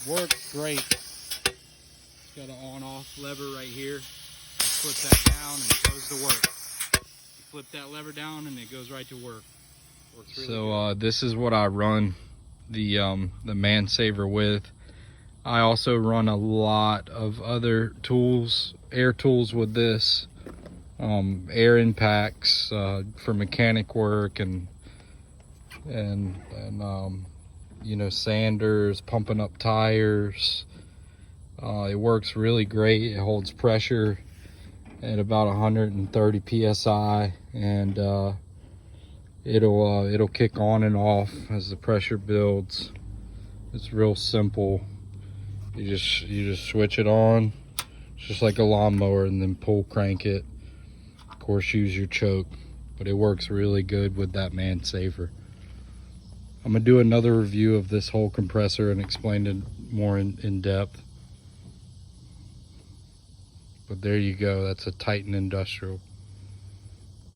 Works great. It's got an on-off lever right here. Flip that down and it goes to work. You flip that lever down and it goes right to work. Works really good. This is what I run the man saver with. I also run a lot of other tools, air tools with this, air impacts for mechanic work and you know, sanders, pumping up tires. It works really great. It holds pressure at about 130 psi, and it'll kick on and off as the pressure builds. It's real simple. You just switch it on. It's just like a lawnmower, and then pull crank it. Of course, use your choke, but it works really good with that man saver. I'm gonna do another review of this whole compressor and explain it more in depth. But there you go, that's a Titan Industrial.